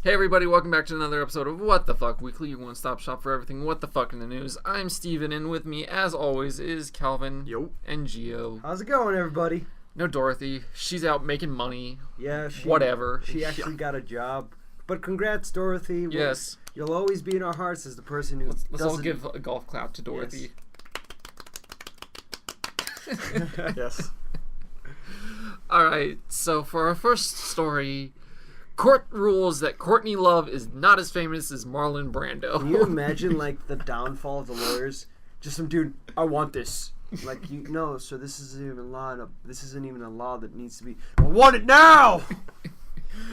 Hey everybody, welcome back to another episode of What the Fuck Weekly, your one-stop shop for everything What the Fuck in the news. I'm Steven, and with me, as always, is Calvin. Yo. And Gio. How's it going, everybody? No Dorothy. She's out making money. Yeah, whatever. She actually got a job. But congrats, Dorothy. Yes. You'll always be in our hearts as the person who Let's all give a golf clap to Dorothy. Yes. Yes. Alright, so for our first story, court rules that Courtney Love is not as famous as Marlon Brando. Can you imagine, like, the downfall of the lawyers? Just some dude, I want this. Like, no, so this isn't even this isn't even a law that needs to be, I want it now!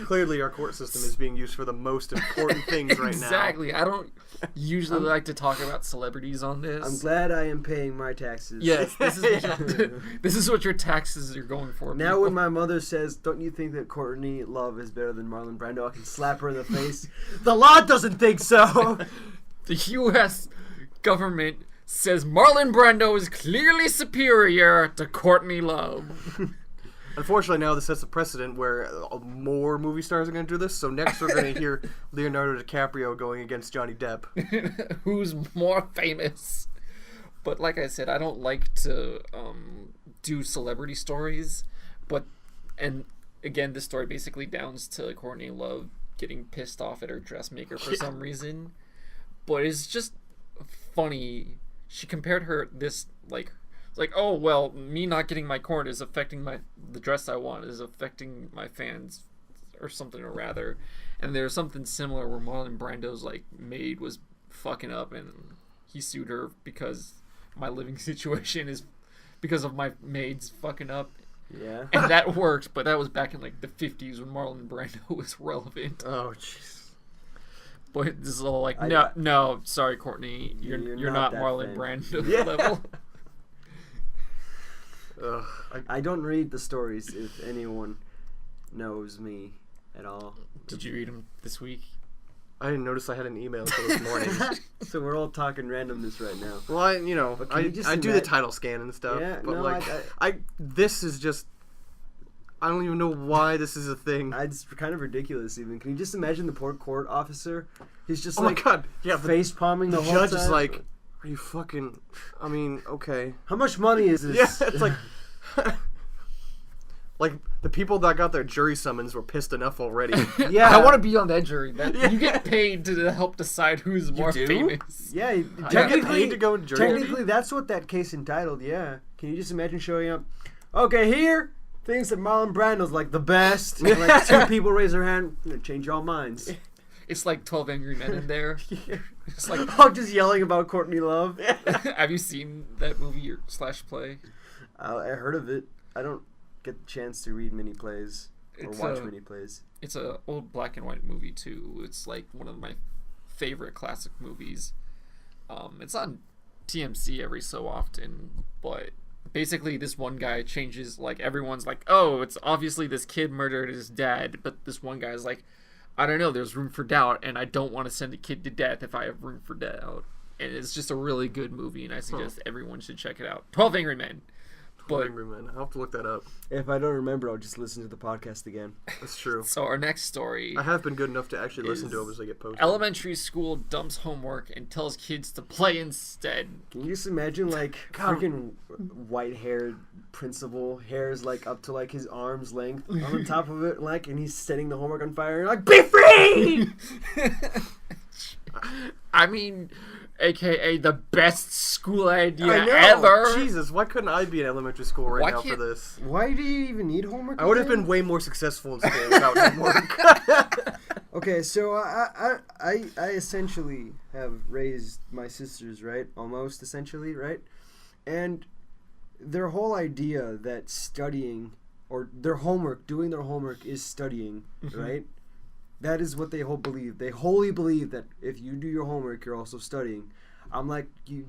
Clearly, our court system is being used for the most important things right now. Exactly. I don't usually like to talk about celebrities on this. I'm glad I am paying my taxes. Yes, this is what your taxes are going for. Now people. when my mother says, don't you think that Courtney Love is better than Marlon Brando, I can slap her in the face. The law doesn't think so! The U.S. government says Marlon Brando is clearly superior to Courtney Love. Unfortunately, now this sets a precedent where more movie stars are going to do this. So next we're going to hear Leonardo DiCaprio going against Johnny Depp. Who's more famous. But like I said, I don't like to do celebrity stories. And again, this story basically downs to Courtney Love getting pissed off at her dressmaker for some reason. But it's just funny. She compared oh, well, me not getting my court is affecting the dress I want is affecting my fans or something or rather. And there's something similar where Marlon Brando's maid was fucking up and he sued her because my living situation is because of my maid's fucking up. Yeah. And that worked, but that was back in the 50s when Marlon Brando was relevant. Oh, jeez. But this is all no, sorry, Courtney, you're not Marlon Brando level. I don't read the stories if anyone knows me at all. Did you read them this week? I didn't notice I had an email until this morning. So we're all talking randomness right now. Well, I do the title scan and stuff. Yeah, but no, this is just, I don't even know why this is a thing. It's kind of ridiculous even. Can you just imagine the poor court officer? He's just my God. Yeah, face palming the whole time. The judge is like, are you fucking, I mean, okay. How much money is this? Yeah, it's like, the people that got their jury summons were pissed enough already. Yeah. I want to be on that jury. You get paid to help decide who's more famous. Yeah, technically, to go to jury. Technically, that's what that case entitled, yeah. Can you just imagine showing up? Okay, here, thinks that Marlon Brando's the best. And, two people raise their hand, I'm going to change all minds. It's like 12 Angry Men in there. It's just yelling about Courtney Love. Have you seen that movie / play? I heard of it. I don't get the chance to read many plays or watch many plays. It's a old black and white movie too. It's one of my favorite classic movies. It's on TMC every so often, but basically this one guy changes, everyone's oh, it's obviously this kid murdered his dad, but this one guy's I don't know, there's room for doubt, and I don't want to send a kid to death if I have room for doubt. And it's just a really good movie, and I suggest everyone should check it out. 12 Angry Men. Angry Men. I'll have to look that up. If I don't remember, I'll just listen to the podcast again. That's true. So our next story... I have been good enough to actually listen to them as they get posted. Elementary school dumps homework and tells kids to play instead. Can you just imagine, freaking white-haired principal, hair's, up to, his arm's length on the top of it, and he's setting the homework on fire, and be free! I mean... AKA the best school idea ever. Jesus, why couldn't I be in elementary school now for this? Why do you even need homework? I would have been way more successful in school without homework. Okay, so I essentially have raised my sisters, right? Almost essentially, right? And their whole idea that studying or doing their homework is studying, right? That is what they believe. They wholly believe that if you do your homework, you're also studying. I'm you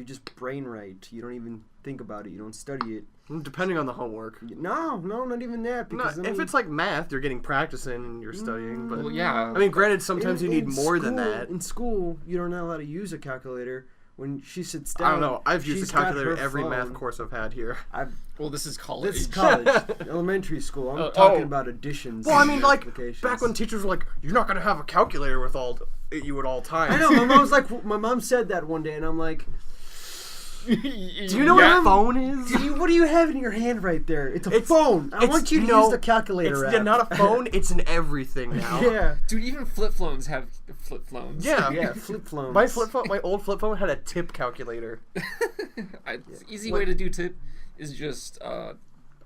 just brain write. You don't even think about it. You don't study it. Depending on the homework. No, not even that. Because if it's math, you're getting practice in and you're studying. But yeah. I mean, granted, sometimes you need more than that. In school, you're not allowed to use a calculator. when she sits down. I don't know. I've used she's the calculator got her every math phone. course I've had here. Well, this is college. This is college, elementary school. I'm talking about additions. Well, I mean, and like, multiplications. back when teachers were like, you're not going to have a calculator with you at all times. I know, my mom said that one day, and I'm like, Do do you know what a phone is? What do you have in your hand right there? It's a phone. I want you to use the calculator app. It's not a phone, it's in everything now. Yeah. Dude, even flip phones have flip phones. Yeah. Yeah, flip phones. My old flip phone had a tip calculator. Easy way to do tip is just I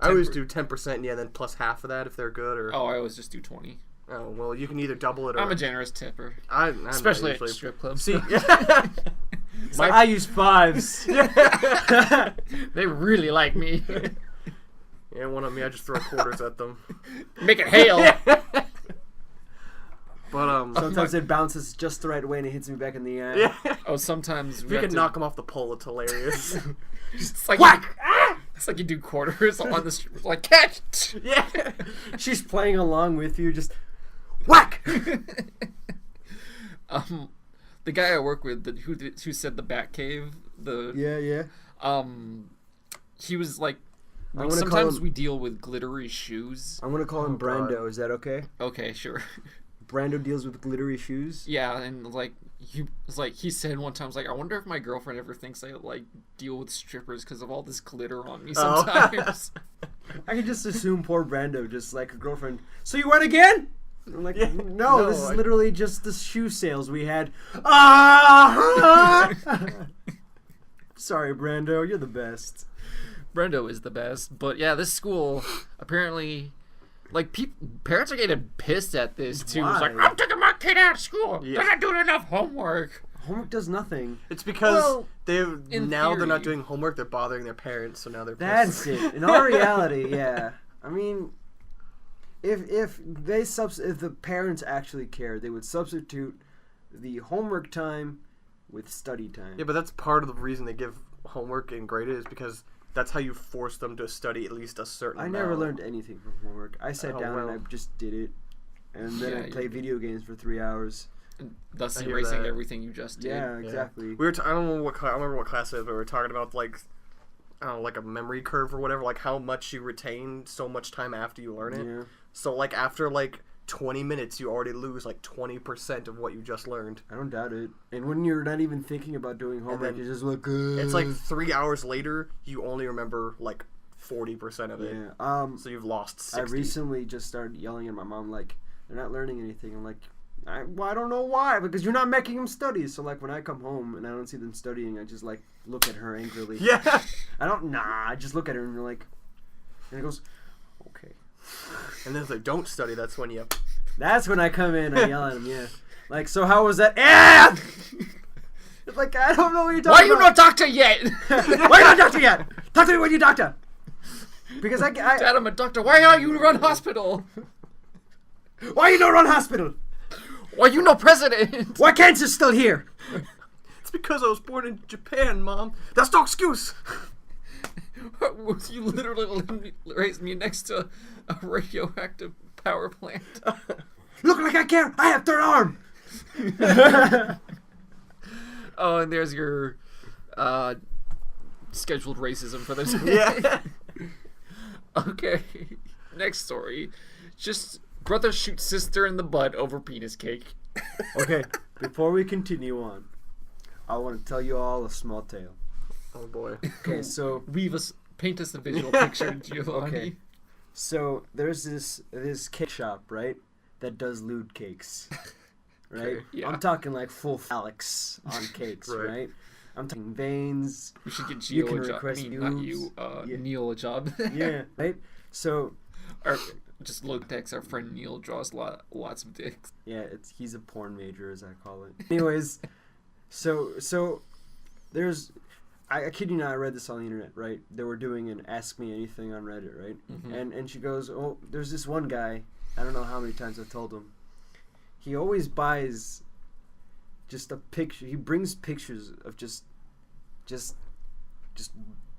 always do 10%, yeah, then plus half of that if they're good. Or I always just do 20. Oh, well, you can either double it or... I'm a generous tipper. I'm Especially not at strip clubs. See, I use fives. They really like me. Yeah, one of me, I just throw quarters at them. Make it hail. But Sometimes it bounces just the right way and it hits me back in the eye. yeah. Oh, sometimes If you can knock them off the pole, it's hilarious. It's like Whack! It's like you do quarters on the street, like catch. Yeah. She's playing along with you, just whack! The guy I work with, who said the Batcave, Yeah. he was like, I wanna call sometimes him- we deal with glittery shoes. I'm gonna call him God. Brando. Is that okay? Okay, sure. Brando deals with glittery shoes. Yeah, and he said one time, I wonder if my girlfriend ever thinks I like deal with strippers because of all this glitter on me sometimes. I can just assume poor Brando, just like a girlfriend. So you went again? I'm like, no, this is literally just the shoe sales we had. Sorry, Brando, you're the best. Brando is the best, but yeah, this school apparently, like, parents are getting pissed at this too. It's like, I'm taking my kid out of school. Yeah. They're not doing enough homework. Homework does nothing. It's because in they're theory. not doing homework, they're bothering their parents, so now they're That's pissed. it. In our reality, yeah. I mean, if the parents actually cared, they would substitute the homework time with study time. Yeah, but that's part of the reason they give homework and grade it is because that's how you force them to study at least a certain amount. I never learned anything from homework. I sat down and I just did it, and then I played video games for 3 hours. Thus I hear erasing that. everything you just did. Yeah, exactly. We were I don't know I don't remember what class it is, but we were talking about like I don't know, like a memory curve or whatever, like how much you retain so much time after you learn it. Yeah. So like after like 20 minutes, you already lose like 20% of what you just learned. I don't doubt it. And when you're not even thinking about doing homework, then you're just like, It's like 3 hours later, you only remember like 40% of it. yeah. So you've lost 60. I recently just started yelling at my mom like, they're not learning anything. I'm like, I don't know why, because you're not making them study. So like when I come home and I don't see them studying, I just like look at her angrily. Yeah. I just look at her and you're like, and it goes, okay. And then if they don't study, that's when you... That's when I come in and I yell at them, yeah. Like, so how was that? Yeah! It's like, I don't know what you're talking Why are you about. not doctor yet? Why are you not doctor yet? Talk to me when you doctor. Because Dad, I'm a doctor. Why are you run hospital? Why you don't run hospital? Why you no president? Why cancer's still here? It's because I was born in Japan, Mom. That's no excuse. You literally raised me next to a radioactive power plant. Look like I care. I have third arm. Oh, and there's your scheduled racism for this. Yeah. Okay. Next story. Just brother shoots sister in the butt over penis cake. Okay, before we continue on, I want to tell you all a small tale. Oh boy. Okay, so Paint us a visual picture, Giovanni. Okay. So there's this cake shop, right, that does lewd cakes, right? Okay, yeah. I'm talking like full phallics on cakes, Right. right? I'm talking veins. We should get You Gio can a job. request Not nudes. you, Yeah. Neil a job. Yeah, right. So Or just look text. Our friend Neil draws lots of dicks. yeah, he's a porn major, as I call it. Anyways, so there's. I kid you not, I read this on the internet, right? They were doing an Ask Me Anything on Reddit, right? Mm-hmm. And she goes, oh, there's this one guy, I don't know how many times I've told him, he always buys just a picture, he brings pictures of just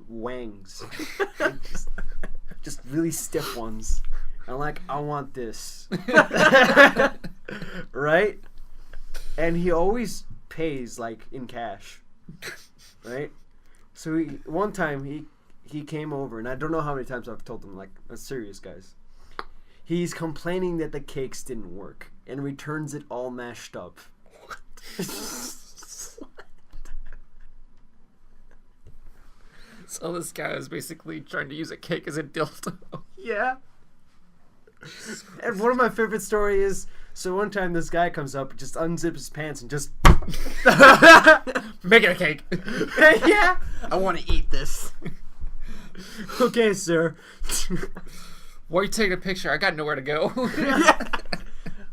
wangs. just really stiff ones. And I'm like, I want this. Right? And he always pays, like, in cash. right? So one time he came over, and I don't know how many times I've told him, like, I'm serious, guys. He's complaining that the cakes didn't work and returns it all mashed up. So this guy is basically trying to use a cake as a dildo. Yeah. And one of my favorite stories is, so one time this guy comes up, just unzips his pants and just Make it a cake. yeah. I want to eat this. Okay, sir. Why are you taking a picture? I got nowhere to go.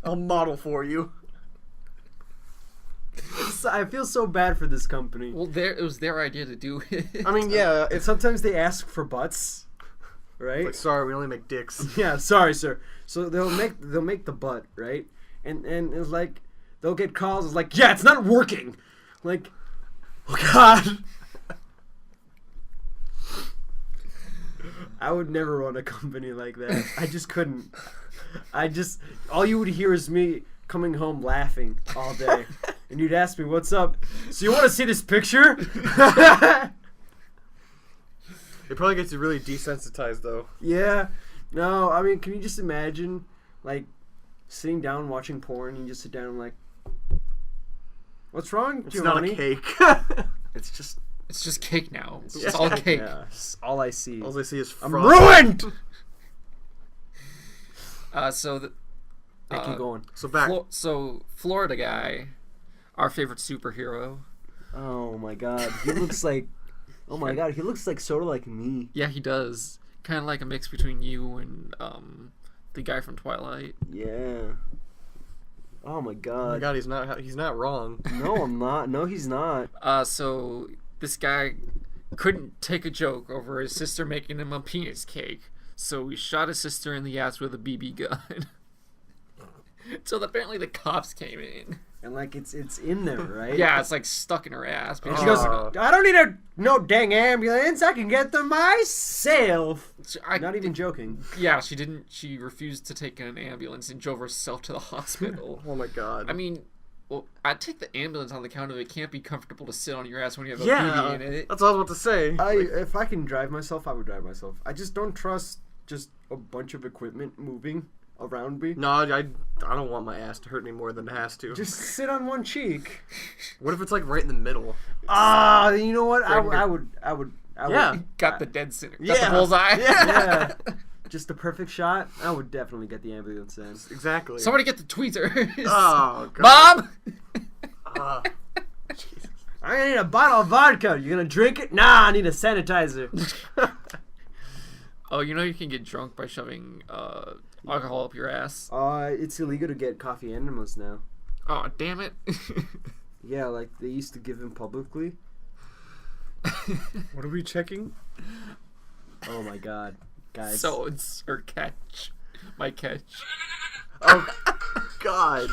I'll model for you. I feel so bad for this company. Well, it was their idea to do it. I mean, yeah, it's Sometimes they ask for butts, right? like, sorry, we only make dicks. Yeah, sorry, sir. So they'll make the butt, right? And it's like they'll get calls. It's like, yeah, it's not working. Like, oh God. I would never run a company like that. I just couldn't. All you would hear is me coming home laughing all day. And you'd ask me, what's up? So you want to see this picture? It probably gets you really desensitized, though. Yeah. No, I mean, can you just imagine, like, sitting down watching porn and you just sit down and like, what's wrong, It's Giovanni? not a cake. It's just... It's just cake now. It's just all cake. Yeah, it's all I see. all I see is I'm frost. ruined! Keep going. So back. Florida guy, our favorite superhero. Oh my God, he looks like. Oh my God, he looks like sort of like me. Yeah, he does. Kind of like a mix between you and the guy from Twilight. Yeah. Oh my Oh God. my God, he's not wrong. No, I'm not. No, he's not. So this guy couldn't take a joke over his sister making him a penis cake, so he shot his sister in the ass with a BB gun. So apparently the cops came in. And like it's in there, right? Yeah, it's like stuck in her ass. And she goes, I don't need no dang ambulance. I can get them myself. Not even joking. Yeah, she didn't. She refused to take an ambulance and drove herself to the hospital. Oh my God. I mean, well, I'd take the ambulance on the count of it can't be comfortable to sit on your ass when you have a yeah, BB in it. that's what I was about to say. If I can drive myself, I would drive myself. I just don't trust just a bunch of equipment moving around me. No, I don't want my ass to hurt any more than it has to. Just sit on one cheek. What if it's like right in the middle? You know what? I would. Yeah. Got the dead center. Got Yeah. the bullseye. Yeah. Just the perfect shot. I would definitely get the ambulance in. Exactly. Somebody get the tweezers. Oh God. Mom! Jesus. I need a bottle of vodka. You gonna drink it? Nah, I need a sanitizer. Oh, you know you can get drunk by shoving alcohol up your ass. It's illegal to get coffee enemas now. Oh, damn it. Yeah, like they used to give them publicly. What are we checking? Oh my God, guys. So it's her catch. My catch. Oh God.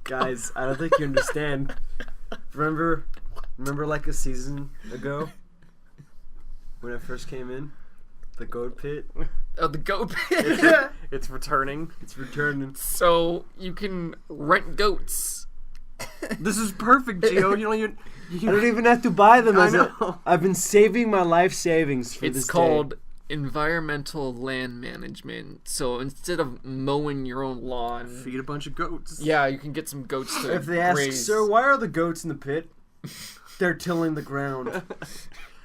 Guys, I don't think you understand. Remember like a season ago when I first came in? The goat pit? Oh, the goat pit. It's returning. It's returning. So you can rent goats. This is perfect, Gio. You I don't even have to buy them. I know. I've been saving my life savings for this It's day. called environmental land management. So instead of mowing your own lawn, feed a bunch of goats. yeah, you can get some goats to If they ask, graze. sir, why are the goats in the pit? They're tilling the ground.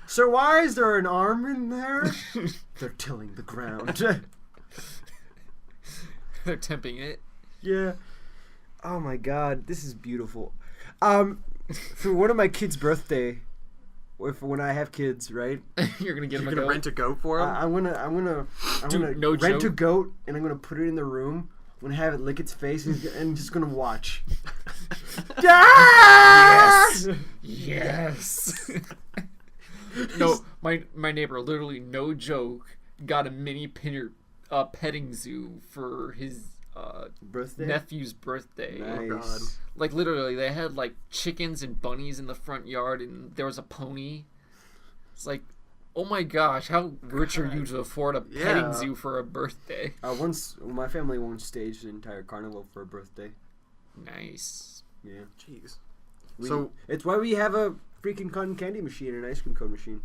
Sir, why is there an arm in there? They're tilling the ground. They're temping it. Yeah. Oh my God, this is beautiful. For one of my kids' birthday, when I have kids, right? You're gonna get You're them a gonna goat. rent a goat for them. I'm gonna Dude, no rent a joke. goat and I'm gonna put it in the room. I'm gonna have it lick its face and just gonna watch. Yes. Yes. No, my neighbor, literally no joke, got a mini petting zoo for his Birthday. nephew's birthday. Nice. Oh, God. Like literally, they had like chickens and bunnies in the front yard, and there was a pony. It's like, oh my gosh, how rich are you to afford a petting Yeah. zoo for a birthday? My family once staged an entire carnival for a birthday. Nice. Yeah. Jeez. It's why we have a freaking cotton candy machine and an ice cream cone machine.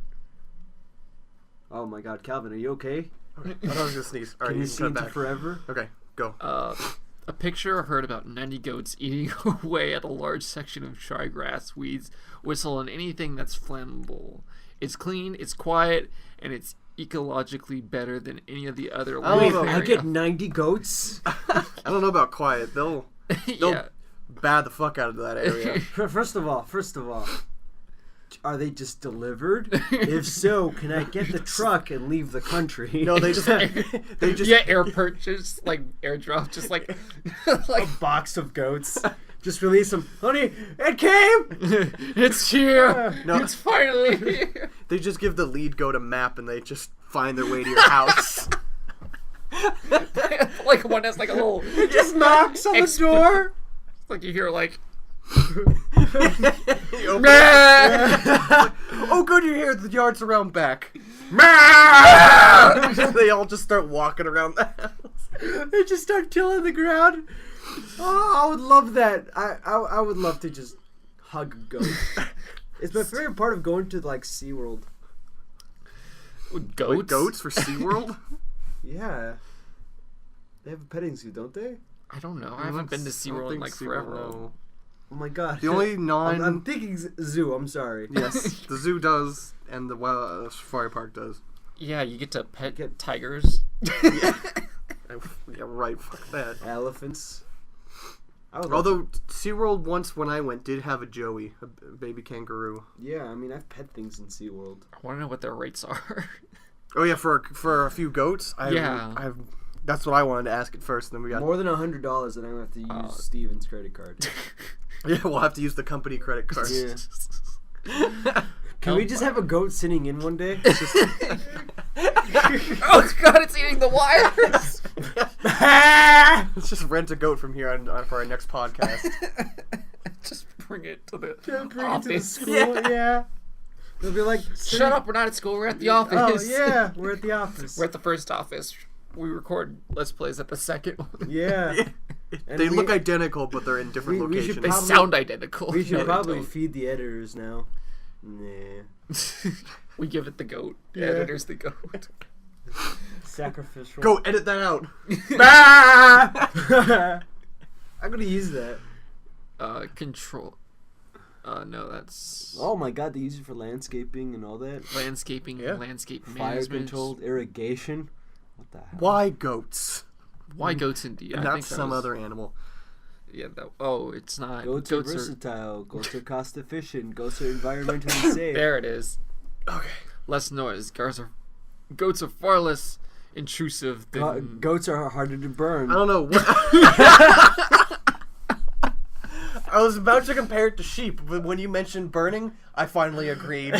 Oh my God, Calvin, are you okay? I thought I was gonna sneeze. All right, Can you can see cut into back. forever? Okay, go. A picture heard about 90 goats eating away at a large section of dry grass, weeds, whistle, and anything that's flammable. It's clean, it's quiet, and it's ecologically better than any of the other. Wait, local I area. get 90 goats? I don't know about quiet. They'll Yeah. bad the fuck out of that area. First of all, are they just delivered? If so, can I get the truck and leave the country? No, they just Yeah, air purchase, like airdrop, just like a box of goats. Just release them. Honey, it came! it's here. No. It's finally here. They just give the lead goat a map and they just find their way to your house. Like one has like a little. It just knocks on the door. Like you hear like. You open it. Oh, good, you're here. The yard's around back. They all just start walking around the house. They just start tilling the ground. Oh, I would love that. I would love to just hug a goat. It's my favorite part of going to like SeaWorld. Goats? Wait, goats for SeaWorld? Yeah. They have a petting zoo, don't they? I don't know. I haven't been to SeaWorld in like forever. No. Oh my God. The only I'm thinking zoo, I'm sorry. Yes, the zoo does, and the safari park does. Yeah, you get to pet tigers. Yeah, right. Fuck that. Elephants. Although SeaWorld once when I went did have a joey, a baby kangaroo. Yeah, I mean I've pet things in SeaWorld. I want to know what their rates are. Oh yeah, for a few goats. I've that's what I wanted to ask at first. Then we got More than $100, and I have to use Steven's credit card. yeah. We'll have to use the company credit card. Yeah. Can we just have a goat sitting in one day? Oh God, it's eating the wires. Let's just rent a goat from here on for our next podcast. Just bring it to the Bring it office. to the school, yeah. They'll be like, Shut up, we're not at school, we're at the office. Oh yeah, we're at the office. We're at the first office. We record Let's Plays at the second one. Yeah. And They look identical, but they're in different we should locations. They Probably- sound identical. We No, should they probably don't. feed the editors now. Nah. We give it the goat. The Yeah. editor's the goat. Sacrificial. Go edit that out. I'm gonna use that. Control. No, that's Oh my God, they use it for landscaping and all that. landscaping, Yeah. landscape Fire management. controlled, irrigation. What the hell? Why goats? Why goats indeed? And I not think that some was- other animal. Yeah. Oh, it's not. Goats are versatile. Goats are cost efficient. Goats are environmentally safe. There it is. Okay. Less noise. Goats are far less intrusive than. Goats are harder to burn. I don't know. What... I was about to compare it to sheep, but when you mentioned burning, I finally agreed.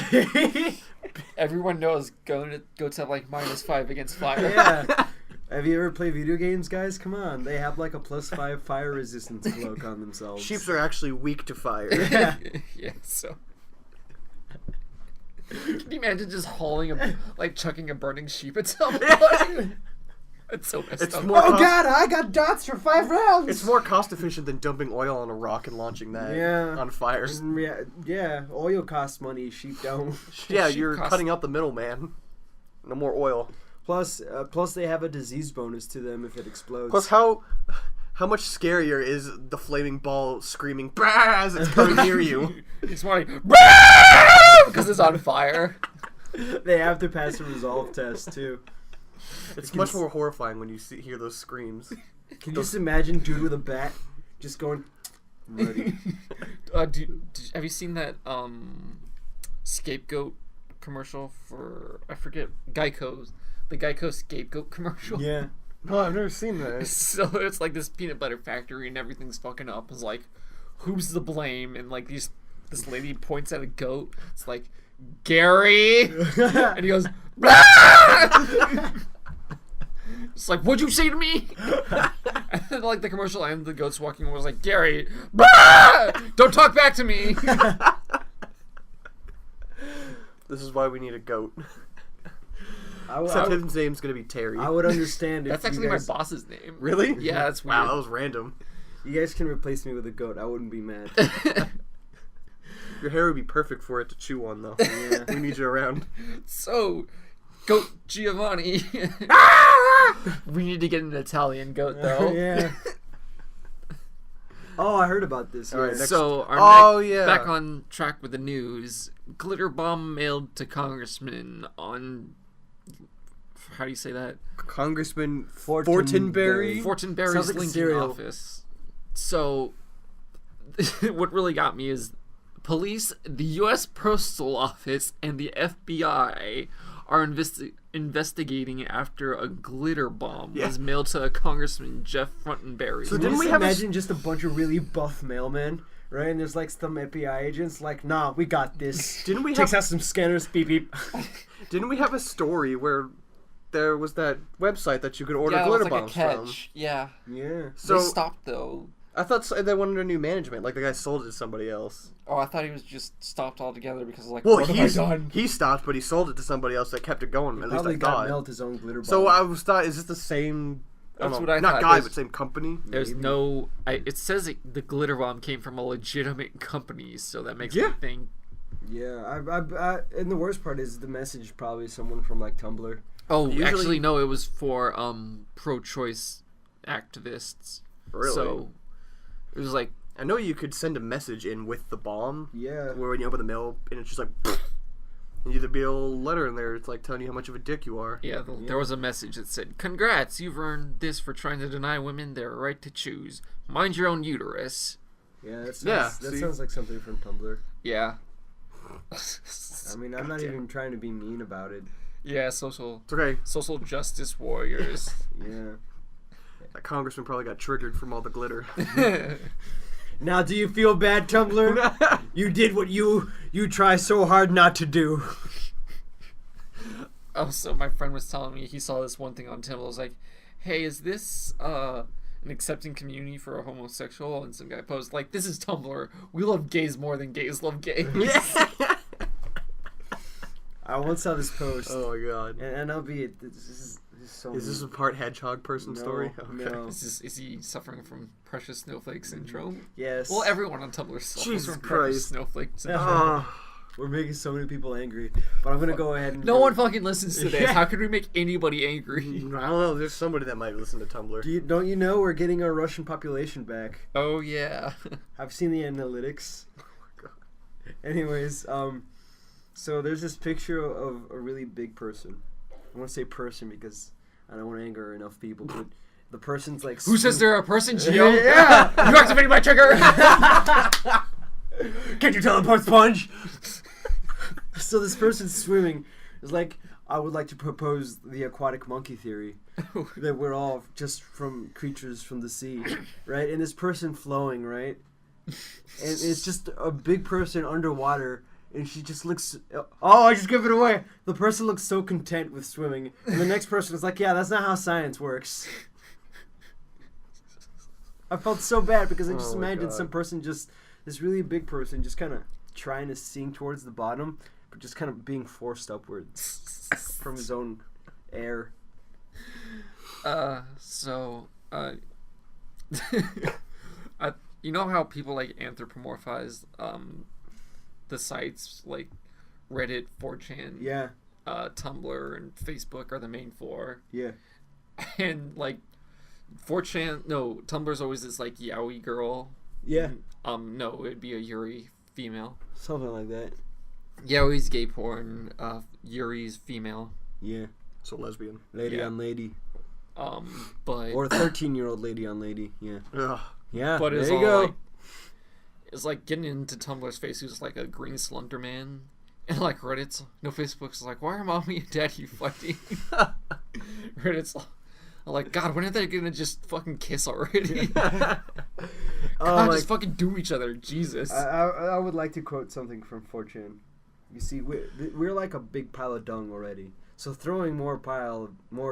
Everyone knows goats have like -5 against fire. Yeah. Have you ever played video games, guys? Come on. They have like a +5 fire resistance cloak on themselves. Sheeps are actually weak to fire. Yeah. Yeah. So. Can you imagine just chucking a burning sheep at somebody? It's so messed It's up. more Oh cost- God, I got dots for 5 rounds. It's more cost efficient than dumping oil on a rock and launching that on fire. Yeah, oil costs money. Sheep don't. Yeah, Sheep you're cost- cutting out the middleman. No more oil. Plus they have a disease bonus to them if it explodes. Plus, how much scarier is the flaming ball screaming "Bah!" as it's coming near you? It's more like because it's on fire. They have to pass a resolve test too. It's much more horrifying when you hear those screams. Can you just imagine dude with a bat just going? I'm ready. Have you seen that scapegoat commercial for I forget Geico's the Geico scapegoat commercial? Yeah. No, I've never seen that. So it's like this peanut butter factory and everything's fucking up. It's like, who's the blame? And like this lady points at a goat. It's like, Gary, and he goes, "Blah!" It's like, what'd you say to me? And then like the commercial ends, the goat's walking over, was like, Gary, "Blah! Don't talk back to me." This is why we need a goat. I Except would, his name's gonna be Terry. I would understand if That's you actually guys, my boss's name. Really? Yeah, that's weird. Wow, that was random. you guys can replace me with a goat. I wouldn't be mad. Your hair would be perfect for it to chew on, though. Yeah. We need you around. So, Goat Giovanni. We need to get an Italian goat, though. Yeah. Oh, I heard about this. All right, yes. next- So, our yeah. back on track with the news. Glitter bomb mailed to congressman on... How do you say that? Congressman Fortenberry. Fortenberry. Fortenberry's Sounds like a Lincoln cereal. office. So, what really got me is police, the U.S. Postal Office, and the FBI are investigating after a glitter bomb was mailed to Congressman Jeff Fortenberry. So Can didn't you we just have imagine just a bunch of really buff mailmen, right? And there's like some FBI agents like, nah, we got this. Didn't we Takes have? out some scanners, beep beep. Didn't we have a story where there was that website that you could order yeah, it was glitter like bombs a catch. Yeah. Yeah. So They stopped, though. I thought they wanted a new management, like the guy sold it to somebody else. Oh, I thought he was just stopped altogether because, like, Well, what have I done? he stopped, but he sold it to somebody else that kept it going. At least Probably I got thought. melt his own glitter bomb. So I was thought, is this the same? That's don't what know, I not thought. guy, There's- but same company. There's Maybe. no... it says the glitter bomb came from a legitimate company, so that makes Yeah. me think... Yeah, and the worst part is the message probably someone from like Tumblr. Oh, Usually- actually, no, it was for pro-choice activists. Really? So, it was like... I know you could send a message in with the bomb, Yeah. where when you open the mail, and it's just like, and there'd be a little letter in there. It's like telling you how much of a dick you are. Yeah, there was a message that said, "Congrats, you've earned this for trying to deny women their right to choose. Mind your own uterus." Yeah, that Yeah, sounds, see? like something from Tumblr. Yeah. I mean, I'm not even trying to be mean about it. Yeah, social It's okay. justice warriors. Yeah. That congressman probably got triggered from all the glitter. Now, do you feel bad, Tumblr? You did what you try so hard not to do. Oh, so my friend was telling me he saw this one thing on Tumblr. It was like, "Hey, is this an accepting community for a homosexual?" And some guy posted like, "This is Tumblr. We love gays more than gays love gays." I once saw this post, Oh my god. and I'll be this is so. Is this a mean. part hedgehog person No, story? no. Is he suffering from precious snowflake syndrome? Yes. Well, everyone on Tumblr suffers Jesus from precious Christ. snowflake syndrome. Oh, We're making so many people angry, but I'm gonna go ahead and. No one fucking listens to this. Yeah. How could we make anybody angry? I don't know. There's somebody that might listen to Tumblr. Don't you know we're getting our Russian population back? Oh yeah. I've seen the analytics. Anyways, so there's this picture of a really big person. I want to say person because I don't want to anger enough people, but the person's like. Who says they're a person, Gio? Yeah. You activated my trigger. Can you teleport sponge? So this person's swimming. It's like, I would like to propose the aquatic monkey theory. That we're all just from creatures from the sea, right? And this person flowing, right? And it's just a big person underwater, and she just looks... Oh, I just gave it away! The person looks so content with swimming, and the next person is like, yeah, that's not how science works. I felt so bad because I just Oh my imagined God. some person just... This really big person just kind of trying to sink towards the bottom, but just kind of being forced upwards from his own air. You know how people like anthropomorphize the sites like Reddit, 4chan, Yeah, Tumblr, and Facebook are the main four, yeah. and like 4chan, no, Tumblr's always this like yaoi girl. Yeah, No, it'd be a Yuri female. something like that. Yaoi's gay porn. Yuri's female. Yeah, So lesbian. lady Yeah. on lady. But Or 13-year-old lady on lady, yeah. Ugh. Yeah, but it's there all you go. like it's like getting into Tumblr's face who's like a green slender man, and like Reddit's no Facebook's like, why are mommy and daddy fighting? Reddit's like, God, when are they gonna just fucking kiss already? God, just fucking do each other, Jesus. I would like to quote something from 4chan. You see, we're like a big pile of dung already. So throwing more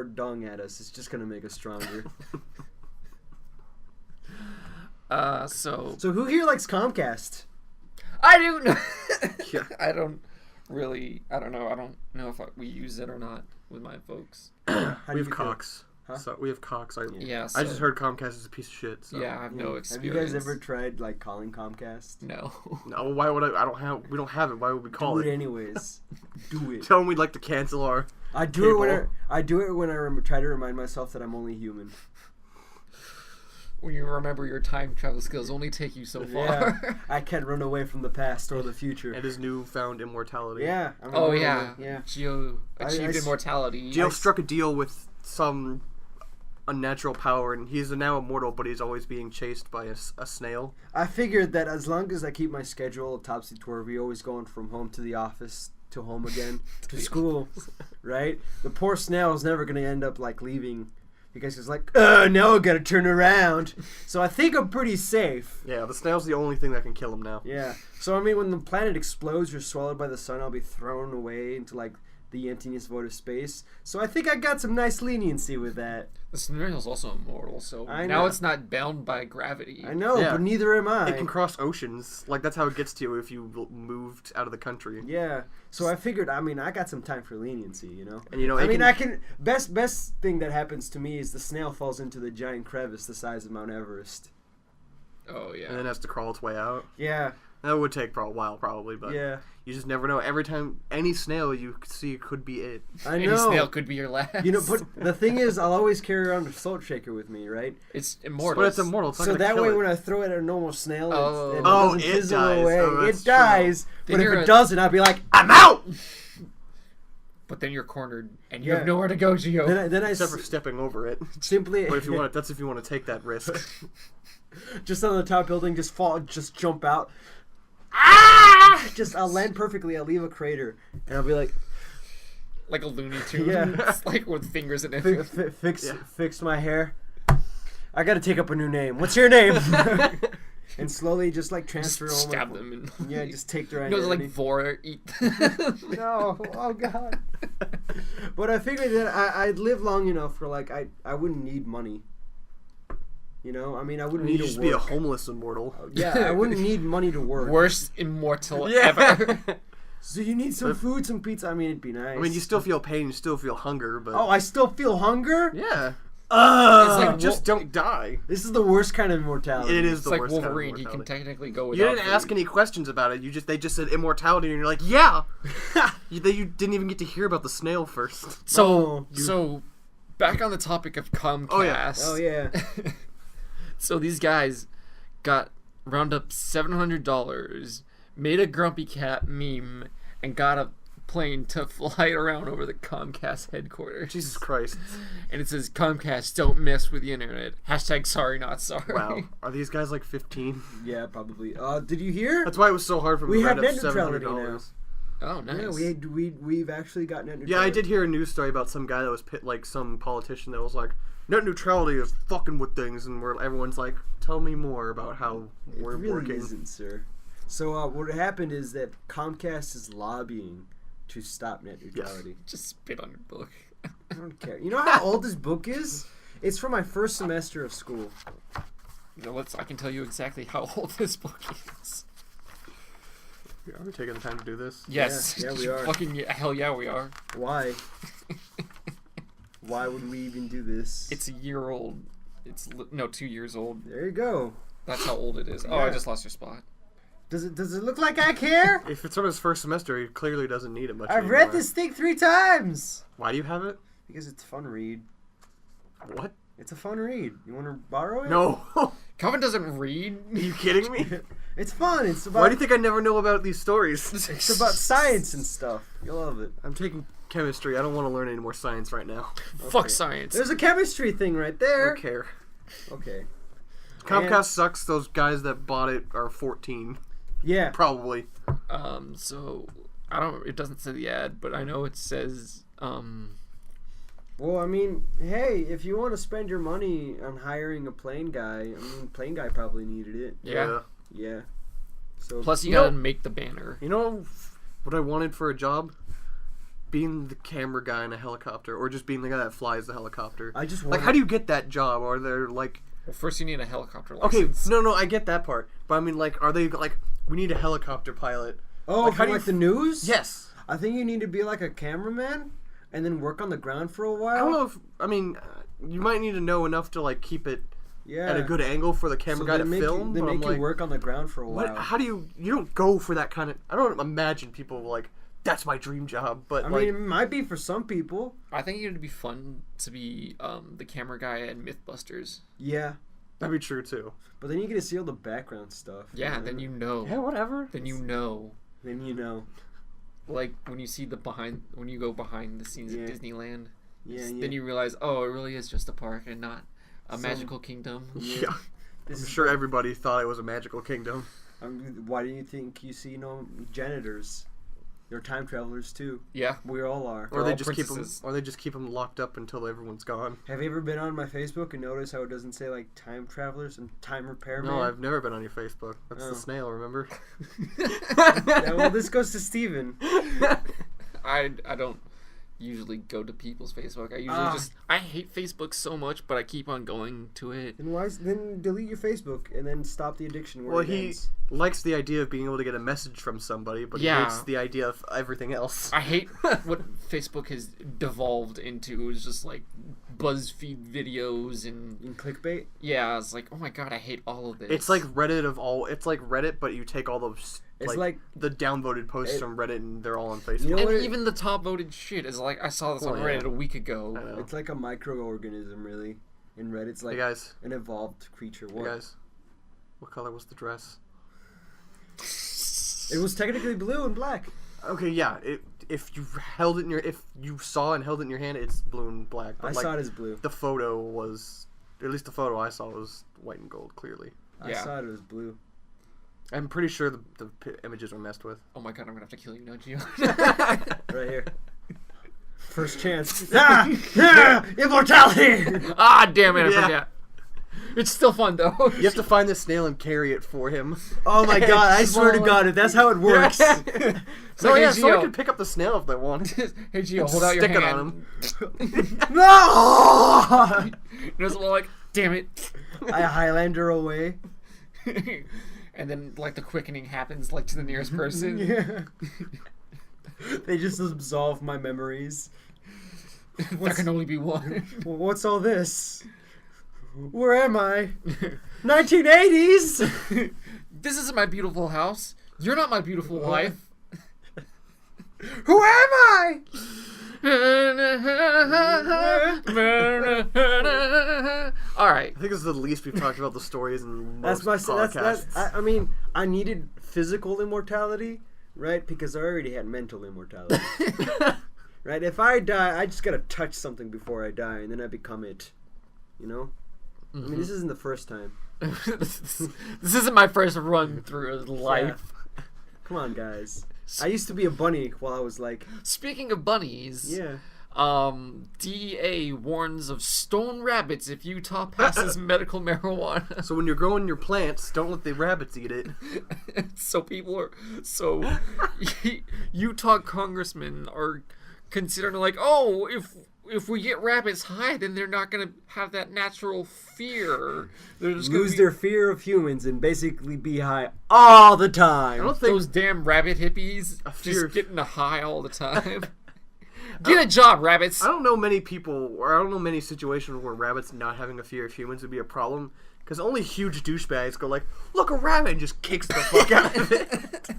dung at us is just gonna make us stronger. So So who here likes Comcast? I do know. Yeah. I don't know. I don't know if we use it or not with my folks. How do We you have feel? Cox. Huh? So we have Cox. Yeah. I just heard Comcast is a piece of shit. So. Yeah, I have no Have experience. you guys ever tried like calling Comcast? No. No, why would I? We don't have it. Why would we call Do it? it anyways. Do it. Tell them we'd like to cancel our. I do it when I try to remind myself that I'm only human. When you remember your time travel skills only take you so far. Yeah, I can't run away from the past or the future. And his newfound immortality. Yeah. Oh yeah. Yeah. Geo achieved immortality. Geo struck a deal with some unnatural power, and he's now immortal, but he's always being chased by a snail. I figured that as long as I keep my schedule topsy-turvy, always going from home to the office to home again to school, right? The poor snail is never going to end up like leaving because he's like, now I got to turn around. So I think I'm pretty safe. Yeah, the snail's the only thing that can kill him now. Yeah. So I mean, when the planet explodes or swallowed by the sun, I'll be thrown away into like the emptiness void of space. So I think I got some nice leniency with that. The snail's also immortal, so I now know. it's not bound by gravity. I know, Yeah. but neither am I. It can cross oceans. Like, that's how it gets to you if you moved out of the country. Yeah. So I figured, I mean, I got some time for leniency, you know? And, you know, I it mean, can- I can... Best thing that happens to me is the snail falls into the giant crevice the size of Mount Everest. Oh yeah. And then has to crawl its way out. Yeah. That would take a while, probably, but Yeah. you just never know. Every time, any snail you see could be it. I Any know. snail could be your last. You know, but the thing is, I'll always carry around a salt shaker with me, right? it's immortal. But it's immortal. It's not So gonna that kill way, it. when I throw it at a normal snail, Oh. it Oh, doesn't it fizzle dies. away. Oh, It that's true. dies. Then But if you're it a- doesn't, I'll be like, I'm out! But then you're cornered, and you Yeah. have nowhere to go, Geo. Then I Except for stepping over it. simply... But if you want, that's if you want to take that risk. just on the top building, just fall, just jump out. Ah! Just I'll land perfectly. I'll leave a crater, and I'll be like, Like a Looney Tune. Yeah. It's like with fingers in it. fix my hair. I gotta take up a new name. What's your name? And slowly, just like Just transfer all stab my. them. Yeah, just take their You know, like identity. Vor eat. No, oh god. But I figured that I'd live long enough for like I wouldn't need money. You know, I mean, I wouldn't You need just to be a work. homeless immortal. Yeah, I wouldn't need money to work. Worst immortal Yeah. ever. So you need some food, some pizza. I mean, it'd be nice. I mean, you still feel pain, you still feel hunger, but Oh, I still feel hunger. yeah, It's like just don't die. This is the worst kind of immortality. It is It's the like worst Wolverine. kind He of can immortality. technically go You without didn't ask food. any questions about it. They just said immortality, and you're like, yeah. you didn't even get to hear about the snail first. So back on the topic of Comcast. Oh yeah. So these guys got round up $700, made a Grumpy Cat meme, and got a plane to fly around over the Comcast headquarters. Jesus Christ! And it says, Comcast, don't mess with the internet. Hashtag sorry, not sorry. Wow, are these guys like 15? Yeah, probably. Did you hear? That's why it was so hard for me We to have round up net neutrality $700. Oh, nice. Yeah, we've actually got net neutrality. Yeah, I did hear a news story about some guy that was like some politician that was like, net neutrality is fucking with things, and where everyone's like, tell me more about how we're It really working. isn't, sir. So what happened is that Comcast is lobbying to stop net neutrality. Just spit on your book. I don't care. You know how old this book is? It's from my first semester of school. You know, I can tell you exactly how old this book is. Are we taking the time to do this? Yes. Yeah, we are. Fucking hell yeah, we are. Why? Why would we even do this? It's a year old. No, 2 years old. There you go. That's how old it is. Oh, I Yeah. just lost your spot. Does it look like I care? If it's from his first semester, he clearly doesn't need it much I've anymore. read this thing 3 times. Why do you have it? Because it's a fun read. What? It's a fun read. You want to borrow it? No. Are Calvin doesn't read. you kidding me? It's fun. It's about Why do you think I never know about these stories? it's about science and stuff. You'll love it. I'm taking chemistry. I don't want to learn any more science right now. Fuck Okay. science. There's a chemistry thing right I there. don't care. Okay. Comcast sucks. Those guys that bought it are 14. Yeah. Probably. So I don't. It doesn't say the ad, but I know it says. Well, I mean, hey, if you want to spend your money on hiring a plane guy, I mean, plane guy probably needed it. Yeah. Yeah. So Plus, you You know- gotta make the banner. You know what I wanted for a job? Being the camera guy in a helicopter, or just being the guy that flies the helicopter. I just Like, want how do you get that job? Are there like? Well, first you need a helicopter Okay, license. no, I get that part, but I mean, like, are they like? We need a helicopter pilot. Oh, like, from how do you like the news? Yes. I think you need to be like a cameraman and then work on the ground for a while. I don't know if I mean, you might need to know enough to like keep it Yeah. at a good angle for the camera guy to film. They but make I'm you like, work on the ground for a while. what? How do you don't go for that kind of? I don't imagine people like that's my dream job. But I like, mean, it might be for some people. I think it would be fun to be the camera guy in MythBusters. Yeah. that'd be true too. But then you get to see all the background stuff. Yeah, man. then you know. Yeah, whatever. Then you know. Then you know. Like when you see when you go behind the scenes Yeah. at Disneyland, Yeah. then you realize, oh, it really is just a park and not a Some- magical kingdom. Yeah, This I'm is sure everybody thought it was a magical kingdom. Why do you think you see no janitors? They're time travelers too. Yeah. We all are. Or all they just princesses. keep them locked up until everyone's gone. Have you ever been on my Facebook and noticed how it doesn't say like time travelers and time repairmen? No, I've never been on your Facebook. That's Oh. the snail, remember? Yeah, well, this goes to Steven. I don't usually go to people's Facebook. I usually I hate Facebook so much, but I keep on going to it. Then delete your Facebook and then stop the addiction. Where Well, it he ends. likes the idea of being able to get a message from somebody, but Yeah. he hates the idea of everything else. I hate what Facebook has devolved into. It's just like BuzzFeed videos and in clickbait. yeah, it's like, oh my god, I hate all of this. It's like It's like Reddit, but you take all those. It's like the downvoted posts from Reddit, and they're all on Facebook. You know and what even the top voted shit is like I saw this on Well, Reddit yeah. a week ago. I know. it's like a microorganism, really. In Reddit's like Hey guys, an evolved creature. hey What? guys, what color was the dress? It was technically blue and black. Okay, yeah. If you saw and held it in your hand, it's blue and black. But I saw it as blue. The photo was, at least the photo I saw was white and gold, clearly. I Yeah. saw it as blue. I'm pretty sure the images were messed with. Oh my god, I'm gonna have to kill you now, Gio. Right here. First chance. Immortality! Ah, damn it, I Yeah. forgot. It's still fun though. You have to find the snail and carry it for him. Oh my god, I swear to god, if that's how it works. So like, yeah, hey, someone Gio. can pick up the snail if they want. Hey Gio, hold out your Stick it hand. on him. No! And it's like, damn it. I Highlander away. And then like the quickening happens like to the nearest person. Yeah. They just absolve my memories. There can only be one. Well, what's all this? Where am I? 1980s! This isn't my beautiful house. You're not my beautiful wife. Who am I? All right. I think this is the least we've talked about the stories in most That's podcasts. I mean, I needed physical immortality, right? Because I already had mental immortality. Right? If I die, I just gotta touch something before I die, and then I become it. You know? I mean, this isn't the first time. This isn't my first run through life. Come on, guys. I used to be a bunny while I was like, Speaking of bunnies, yeah. DEA warns of stone rabbits if Utah passes medical marijuana. So when you're growing your plants, don't let the rabbits eat it. So Utah congressmen are considering like, oh, if we get rabbits high, then they're not gonna have that natural fear. They're just Lose gonna their fear of humans and basically be high all the time. I don't think those damn rabbit hippies fear just of- getting a high all the time. Get a job, rabbits. I don't know many people, or I don't know many situations where rabbits not having a fear of humans would be a problem. Because only huge douchebags go like, look, a rabbit, and just kicks the fuck out of it.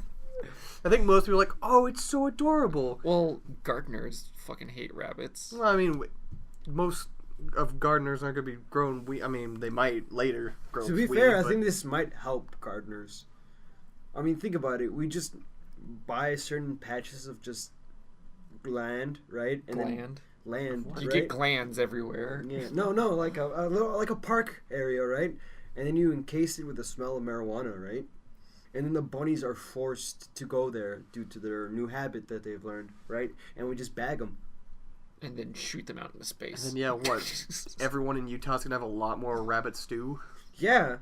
I think most people are like, oh, it's so adorable. Well, gardeners fucking hate rabbits. Well, I mean, most of gardeners aren't going to be grown. I mean, they might later grow. To be weed, fair, I but- think this might help gardeners. I mean, think about it. We just buy certain patches of just land, right? And Gland. then land, You right? get glands everywhere. Yeah, no, like a little, like a park area, right? And then you encase it with the smell of marijuana, right? And then the bunnies are forced to go there due to their new habit that they've learned, right? And we just bag them. And then shoot them out into space. And yeah, what? Everyone in Utah's going to have a lot more rabbit stew. Yeah.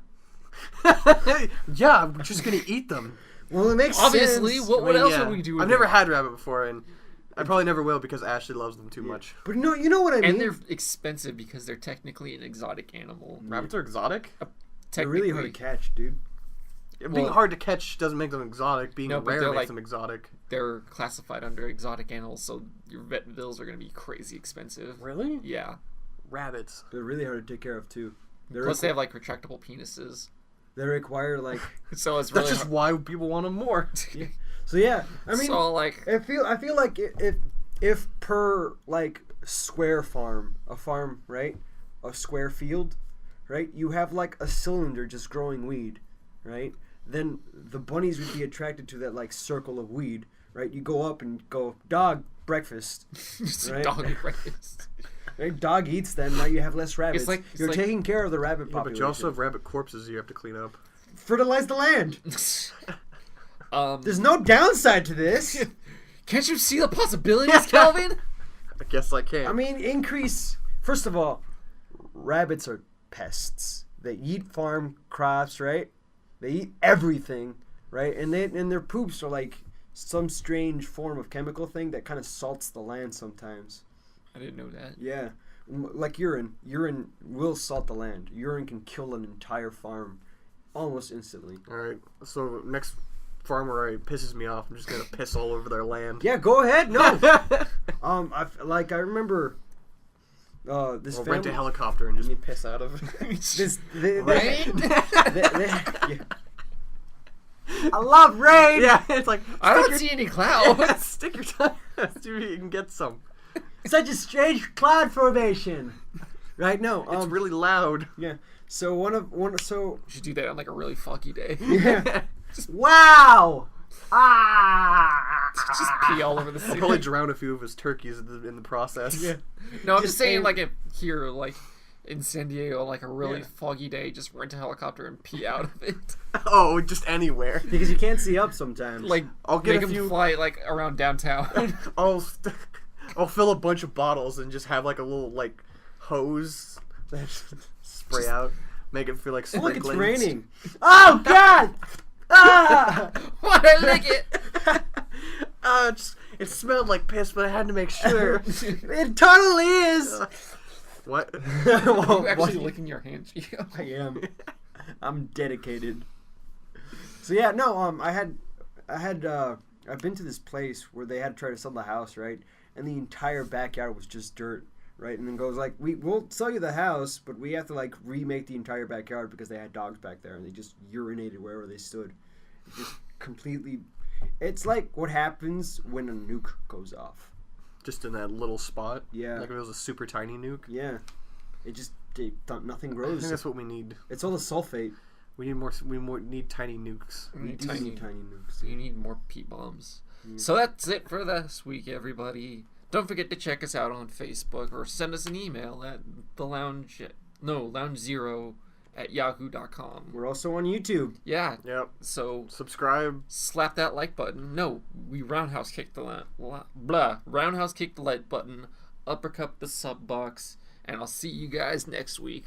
Yeah, we're just going to eat them. Well, it makes Obviously, sense. what else would we do? With I've never them? had rabbit before, and I probably never will because Ashley loves them too much. But no, you know what I mean? And they're expensive because they're technically an exotic animal. Rabbits are exotic? They're really hard to catch, dude. Being hard to catch doesn't make them exotic. Being No, but rare they're makes like- them exotic. They're classified under exotic animals, so your vet bills are going to be crazy expensive. Really? Yeah. rabbits. They're really hard to take care of too. Plus, they have like retractable penises, They require like. so it's really That's just why people want them more. So yeah, I mean, so like I feel like if per like square farm, a farm, right, a square field, right, you have like a cylinder just growing weed, right, then the bunnies would be attracted to that like circle of weed, right. You go up and go, dog, breakfast, just right? dog breakfast. Right, dog eats them. Now you have less rabbits. It's You're like- taking care of the rabbit Yeah, population. but you also have rabbit corpses you have to clean up. Fertilize the land. There's There's no downside to this. Can't you see the possibilities, Calvin? I guess I can. I mean, increase. First of all, rabbits are pests. They eat farm crops, right? They eat everything, right? And their poops are like some strange form of chemical thing that kind of salts the land sometimes. I didn't know that. Yeah, like urine. Urine will salt the land. Urine can kill an entire farm almost instantly. All right. So next farmer pisses me off, I'm just gonna piss all over their land. Yeah, go ahead. No. I remember. This Or family. rent a helicopter and just piss out of it. Rain? Yeah. I love rain. Yeah, it's like I don't see any clouds. stick your tongue. See if you can get some. Such a strange cloud formation. Right? No. It's really loud. Yeah. So one. So. You should do that on like a really foggy day. Yeah. Wow. Ah. Just pee all over the I'll ceiling. probably drown a few of his turkeys in the process. Yeah. No, I'm Just just saying, aim- like, if here, like, in San Diego, like, a really Yeah. foggy day, just rent a helicopter and pee out of it. Oh, just anywhere. Because you can't see up sometimes. Like, I'll get make a them few- fly, like, around downtown. I'll fill a bunch of bottles and just have like a little like hose that spray out, make it feel like Oh, look, sprinkling. it's raining. Oh God! Ah! Why did I lick it? It smelled like piss, but I had to make sure. It totally is. What? You actually licking your hand, Gio? I am. I'm dedicated. So yeah, no. I've been to this place where they had to try to sell the house, right? And the entire backyard was just dirt, right? And then goes like, we'll sell you the house, but we have to like remake the entire backyard because they had dogs back there and they just urinated wherever they stood. It just completely. It's like what happens when a nuke goes off. Just in that little spot. Yeah. Like if it was a super tiny nuke. Yeah. Nothing I grows. think that's what we need. It's all the sulfate. We need more. We need tiny nukes. We need do tiny, need tiny nukes. you need more pee bombs. So that's it for this week, everybody. Don't forget to check us out on Facebook or send us an email at lounge0@yahoo.com. We're also on YouTube. Yeah. Yep. So Subscribe. slap that like button. No, we roundhouse kick the roundhouse kick the like button, uppercut the sub box, and I'll see you guys next week.